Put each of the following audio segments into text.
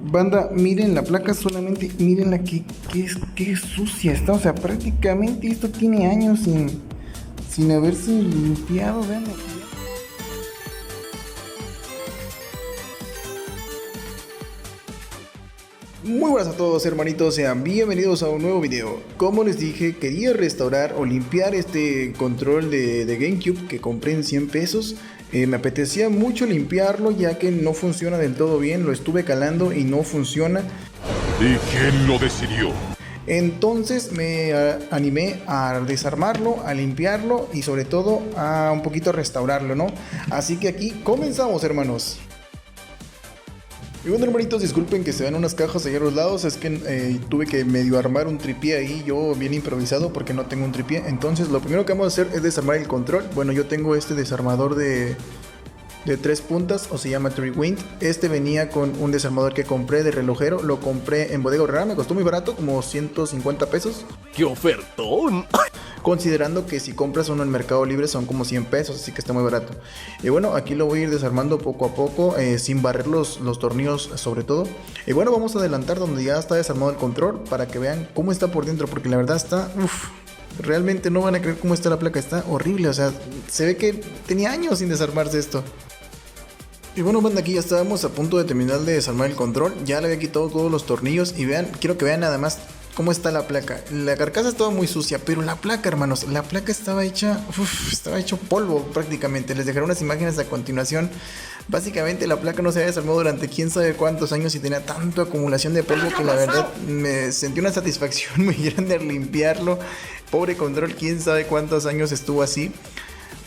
Banda, miren la placa solamente, miren la que sucia está, o sea, prácticamente esto tiene años sin haberse limpiado, vean aquí. Muy buenas a todos hermanitos, sean bienvenidos a un nuevo video. Como les dije, quería restaurar o limpiar este control de GameCube que compré en 100 pesos. Me apetecía mucho limpiarlo ya que no funciona del todo bien, lo estuve calando y no funciona. ¿Y quién lo decidió? Entonces me animé a desarmarlo, a limpiarlo y sobre todo a un poquito restaurarlo, ¿no? Así que aquí comenzamos, hermanos. Y bueno, hermanitos, disculpen que se vean unas cajas allá a los lados, es que tuve que medio armar un tripié ahí, yo bien improvisado porque no tengo un tripié. Entonces lo primero que vamos a hacer es desarmar el control. Bueno, yo tengo este desarmador de 3 puntas, o se llama Triwind. Este venía con un desarmador que compré de relojero, lo compré en Bodega Aurrera, me costó muy barato, como 150 pesos. ¡Qué ofertón! Considerando que si compras uno en Mercado Libre son como 100 pesos, así que está muy barato. Y bueno, aquí lo voy a ir desarmando poco a poco, sin barrer los tornillos sobre todo. Y bueno, vamos a adelantar donde ya está desarmado el control para que vean cómo está por dentro, porque la verdad está... realmente no van a creer cómo está la placa, está horrible, o sea, se ve que tenía años sin desarmarse esto. Y bueno, banda, aquí ya estábamos a punto de terminar de desarmar el control. Ya le había quitado todos los tornillos y vean, quiero que vean nada más cómo está la placa. La carcasa estaba muy sucia, pero la placa, hermanos, la placa estaba hecha, estaba hecho polvo prácticamente. Les dejaré unas imágenes a continuación. Básicamente la placa no se había desarmado durante quién sabe cuántos años y tenía tanta acumulación de polvo que la verdad me sentí una satisfacción muy grande al limpiarlo. Pobre control, quién sabe cuántos años estuvo así.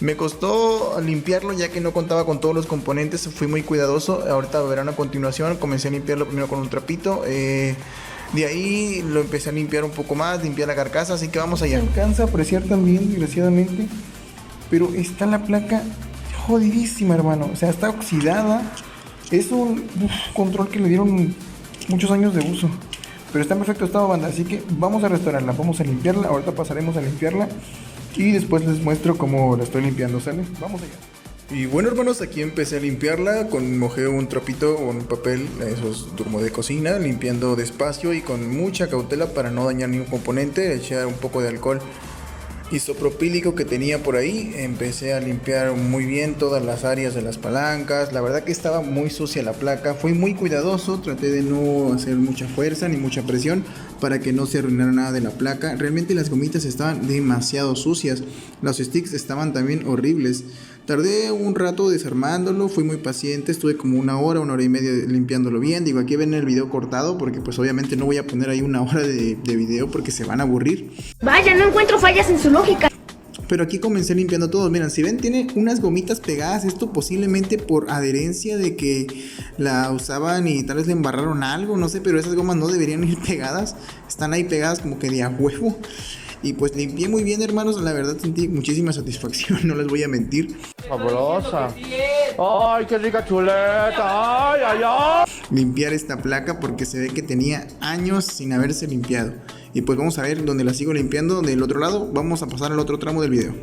Me costó limpiarlo ya que no contaba con todos los componentes, fui muy cuidadoso. Ahorita verán a continuación, comencé a limpiarlo primero con un trapito. De ahí lo empecé a limpiar un poco más, limpiar la carcasa, así que vamos allá. Se alcanza a apreciar también, desgraciadamente, pero está la placa jodidísima, hermano. O sea, está oxidada. Es un control que le dieron muchos años de uso, pero está en perfecto estado, banda, así que vamos a restaurarla, vamos a limpiarla. Ahorita pasaremos a limpiarla y después les muestro cómo la estoy limpiando, ¿sale? Vamos allá. Y bueno, hermanos, aquí empecé a limpiarla, mojé un trapito o un papel, esos como de cocina, limpiando despacio y con mucha cautela para no dañar ningún componente. Eché un poco de alcohol isopropílico que tenía por ahí, empecé a limpiar muy bien todas las áreas de las palancas. La verdad que estaba muy sucia la placa, fui muy cuidadoso, traté de no hacer mucha fuerza ni mucha presión para que no se arruinara nada de la placa. Realmente las gomitas estaban demasiado sucias, los sticks estaban también horribles. Tardé un rato desarmándolo, fui muy paciente, estuve como una hora y media limpiándolo bien. Digo, aquí ven el video cortado porque pues obviamente no voy a poner ahí una hora de video porque se van a aburrir. Vaya, no encuentro fallas en su lógica. Pero aquí comencé limpiando todo. Miren, si ven, tiene unas gomitas pegadas. Esto posiblemente por adherencia de que la usaban y tal vez le embarraron algo, no sé, pero esas gomas no deberían ir pegadas. Están ahí pegadas como que de a huevo. Y pues limpié muy bien, hermanos. La verdad sentí muchísima satisfacción, no les voy a mentir. Sabrosa. Ay, qué rica chuleta. Ay, ay, ay. Limpiar esta placa porque se ve que tenía años sin haberse limpiado. Y pues vamos a ver dónde la sigo limpiando. Del otro lado vamos a pasar al otro tramo del video.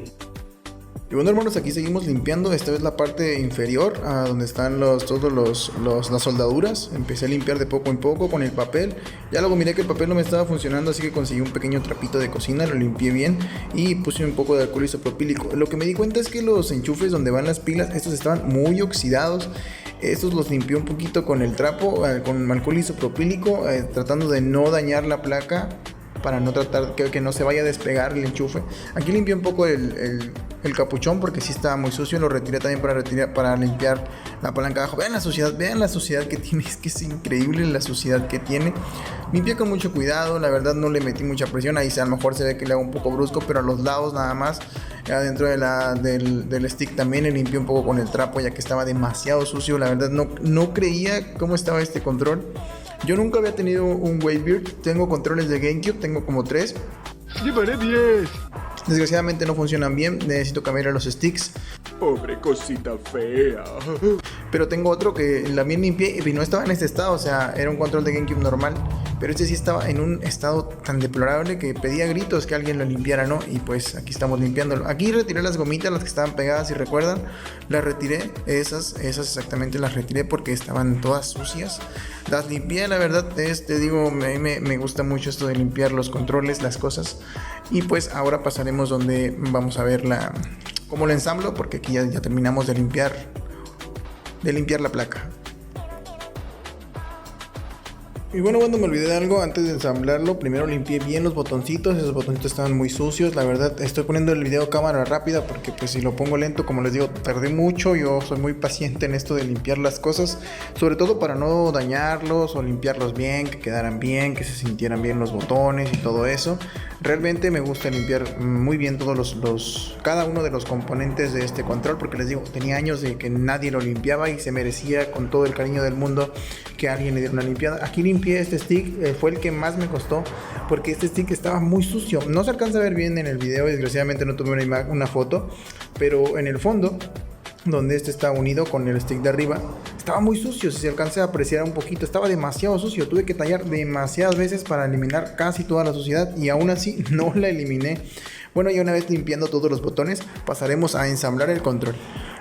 Y bueno, hermanos, aquí seguimos limpiando. Esta es la parte inferior, a donde están las soldaduras. Empecé a limpiar de poco en poco con el papel. Ya luego miré que el papel no me estaba funcionando, así que conseguí un pequeño trapito de cocina, lo limpié bien y puse un poco de alcohol isopropílico. Lo que me di cuenta es que los enchufes donde van las pilas, estos estaban muy oxidados. Estos los limpié un poquito con el trapo, con alcohol isopropílico, tratando de no dañar la placa, para no tratar que no se vaya a despegar el enchufe. Aquí limpié un poco el capuchón porque sí estaba muy sucio. Lo retiré también para limpiar la palanca abajo. Vean la suciedad que tiene. Es que es increíble la suciedad que tiene. Limpié con mucho cuidado, la verdad no le metí mucha presión. Ahí a lo mejor se ve que le hago un poco brusco, pero a los lados nada más. Adentro del stick también le limpié un poco con el trapo, ya que estaba demasiado sucio. La verdad no creía cómo estaba este control. Yo nunca había tenido un Wavebird. Tengo controles de GameCube, tengo como 3. ¡Llevaré 10! Desgraciadamente no funcionan bien, necesito cambiar los sticks. Pobre cosita fea. Pero tengo otro que también limpié y no estaba en este estado, o sea, era un control de GameCube normal. pero este sí estaba en un estado tan deplorable que pedía gritos que alguien lo limpiara, ¿no? Y pues aquí estamos limpiándolo. Aquí retiré las gomitas, las que estaban pegadas, si recuerdan, las retiré, esas exactamente las retiré porque estaban todas sucias. Las limpié, la verdad, te digo, me gusta mucho esto de limpiar los controles, las cosas. Y pues ahora pasaremos donde vamos a ver cómo lo ensamblo, porque aquí ya terminamos de limpiar la placa. Y bueno, cuando me olvidé de algo antes de ensamblarlo, primero limpié bien los botoncitos. Esos botoncitos estaban muy sucios. La verdad, estoy poniendo el video a cámara rápida porque pues si lo pongo lento, como les digo, tardé mucho. Yo soy muy paciente en esto de limpiar las cosas, sobre todo para no dañarlos o limpiarlos bien, que quedaran bien, que se sintieran bien los botones y todo eso. Realmente me gusta limpiar muy bien todos cada uno de los componentes de este control, porque les digo, tenía años de que nadie lo limpiaba y se merecía con todo el cariño del mundo que alguien le diera una limpiada. Aquí limpié este stick, fue el que más me costó, porque este stick estaba muy sucio. No se alcanza a ver bien en el video, desgraciadamente no tuve una foto, pero en el fondo, donde este está unido con el stick de arriba, estaba muy sucio. Si se alcanza a apreciar un poquito, estaba demasiado sucio. Tuve que tallar demasiadas veces para eliminar casi toda la suciedad y aún así no la eliminé. Bueno, ya una vez limpiando todos los botones, pasaremos a ensamblar el control.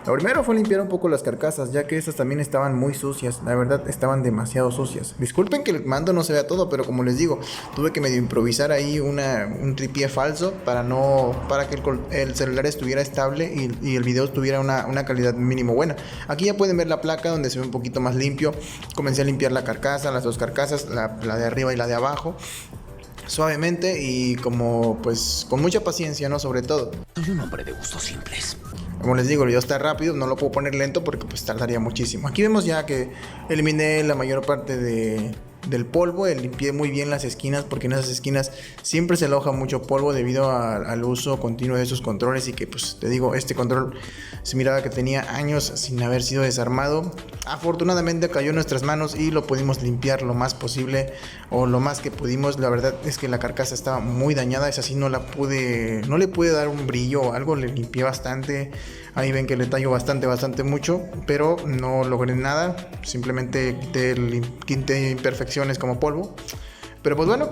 Lo primero fue limpiar un poco las carcasas, ya que estas también estaban muy sucias. La verdad, estaban demasiado sucias. Disculpen que el mando no se vea todo, pero como les digo, tuve que medio improvisar ahí un tripié falso para que el celular estuviera estable y el video tuviera una calidad mínimo buena. Aquí ya pueden ver la placa donde se ve un poquito más limpio. Comencé a limpiar la carcasa, las dos carcasas, la de arriba y la de abajo, suavemente y como pues con mucha paciencia, ¿no? Sobre todo. Soy un hombre de gustos simples. Como les digo, el video está rápido, no lo puedo poner lento porque pues tardaría muchísimo. Aquí vemos ya que eliminé la mayor parte del polvo, limpié muy bien las esquinas, porque en esas esquinas siempre se aloja mucho polvo debido al uso continuo de esos controles. Y que pues te digo, este control se miraba que tenía años sin haber sido desarmado. Afortunadamente cayó en nuestras manos y lo pudimos limpiar lo más posible, o lo más que pudimos. La verdad es que la carcasa estaba muy dañada, es así, no le pude dar un brillo o algo, le limpié bastante. Ahí ven que le tallo bastante mucho, pero no logré nada, simplemente quité imperfecciones como polvo. Pero pues bueno,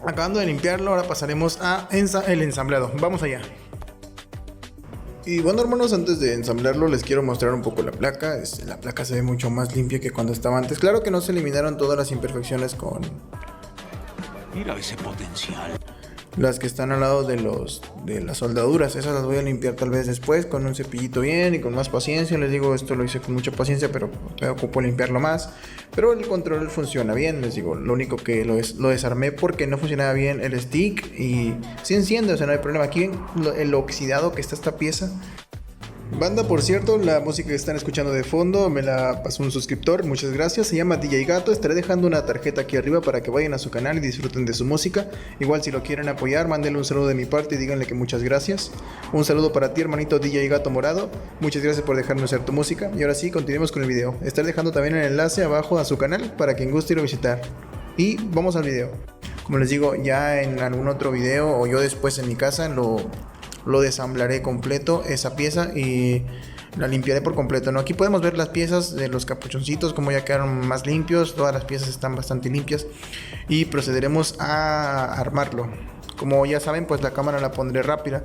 acabando de limpiarlo, ahora pasaremos a el ensamblado. Vamos allá. Y bueno, hermanos, antes de ensamblarlo les quiero mostrar un poco la placa. La placa se ve mucho más limpia que cuando estaba antes. Claro que no se eliminaron todas las imperfecciones con... Mira ese potencial. Las que están al lado de las soldaduras, esas las voy a limpiar tal vez después con un cepillito bien y con más paciencia. Les digo, esto lo hice con mucha paciencia, pero me ocupo limpiarlo más. Pero el control funciona bien, les digo. Lo único que lo desarmé porque no funcionaba bien el stick y se enciende, o sea, no hay problema. Aquí ven el oxidado que está esta pieza. Banda, por cierto, la música que están escuchando de fondo me la pasó un suscriptor, muchas gracias, se llama DJ Gato. Estaré dejando una tarjeta aquí arriba para que vayan a su canal y disfruten de su música. Igual si lo quieren apoyar, mándenle un saludo de mi parte y díganle que muchas gracias. Un saludo para ti, hermanito DJ Gato Morado, muchas gracias por dejarme hacer tu música. Y ahora sí, continuemos con el video. Estaré dejando también el enlace abajo a su canal para quien guste ir a visitar. Y vamos al video. Como les digo, ya en algún otro video o yo después en mi casa lo desamblaré completo esa pieza y la limpiaré por completo, ¿no? Aquí podemos ver las piezas de los capuchoncitos como ya quedaron más limpios. Todas las piezas están bastante limpias y procederemos a armarlo. Como ya saben, pues la cámara la pondré rápida.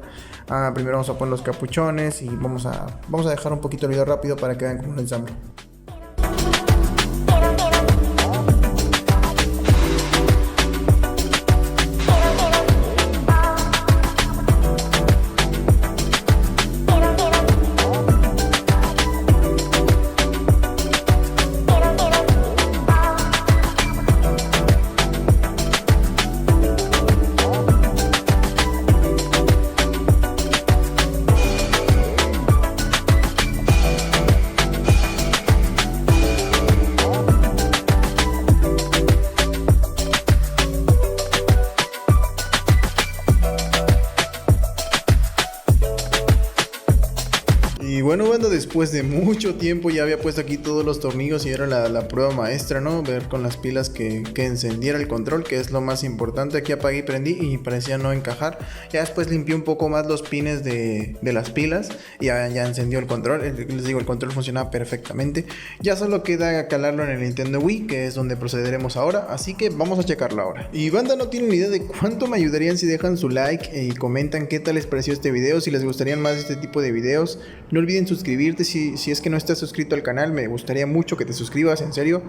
Primero vamos a poner los capuchones y vamos a dejar un poquito el video rápido para que vean cómo lo ensamblo. después de mucho tiempo ya había puesto aquí todos los tornillos y era la prueba maestra, ¿no? Ver con las pilas que encendiera el control, que es lo más importante. Aquí apagué y prendí y parecía no encajar. Ya después limpié un poco más los pines de las pilas y ya encendió el control. Les digo, el control funcionaba perfectamente. Ya solo queda calarlo en el Nintendo Wii, que es donde procederemos ahora, así que vamos a checarlo ahora. Y banda, no tienen ni idea de cuánto me ayudarían si dejan su like y comentan qué tal les pareció este video, si les gustarían más de este tipo de videos. No olviden suscribirte si es que no estás suscrito al canal, me gustaría mucho que te suscribas, en serio.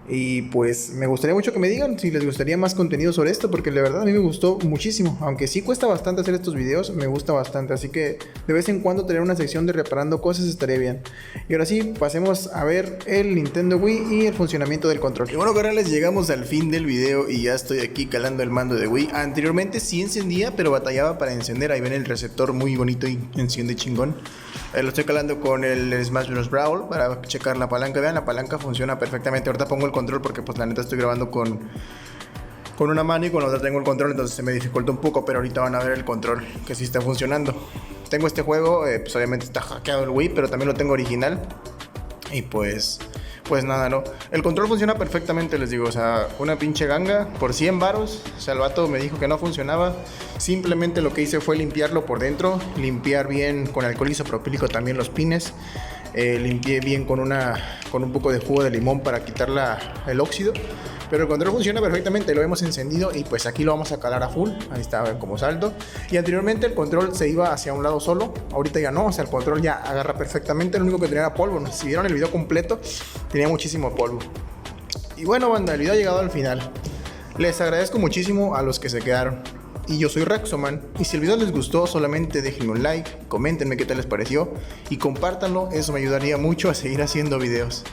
Y pues me gustaría mucho que me digan si les gustaría más contenido sobre esto, porque la verdad a mí me gustó muchísimo. Aunque sí cuesta bastante hacer estos videos, me gusta bastante. Así que de vez en cuando tener una sección de reparando cosas estaría bien. Y ahora sí, pasemos a ver el Nintendo Wii y el funcionamiento del control. Y bueno, carnales, llegamos al fin del video y ya estoy aquí calando el mando de Wii. Anteriormente sí encendía, pero batallaba para encender. Ahí ven el receptor muy bonito y enciende chingón. Lo estoy calando con el Smash Bros. Brawl para checar la palanca. Vean, la palanca funciona perfectamente. Ahorita pongo el control porque pues la neta estoy grabando con una mano y con la otra tengo el control, entonces se me dificulta un poco, pero ahorita van a ver el control que sí está funcionando. Tengo este juego, pues obviamente está hackeado el Wii, pero también lo tengo original. Y pues nada, ¿no? El control funciona perfectamente, les digo, o sea, una pinche ganga por 100 varos. O sea, el vato me dijo que no funcionaba. Simplemente lo que hice fue limpiarlo por dentro, limpiar bien con alcohol isopropílico también los pines. Limpié bien con un poco de jugo de limón para quitar el óxido. Pero el control funciona perfectamente, lo hemos encendido y pues aquí lo vamos a calar a full. Ahí está, ven como salto. Y anteriormente el control se iba hacia un lado solo, ahorita ya no, o sea, el control ya agarra perfectamente. Lo único que tenía era polvo. Si vieron el video completo, tenía muchísimo polvo. Y bueno, banda, el video ha llegado al final. Les agradezco muchísimo a los que se quedaron. Y yo soy Raxoman, y si el video les gustó, solamente déjenme un like, coméntenme qué tal les pareció y compártanlo, eso me ayudaría mucho a seguir haciendo videos.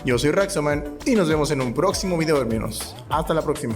Yo soy Raxoman y nos vemos en un próximo video, hermanos. Hasta la próxima.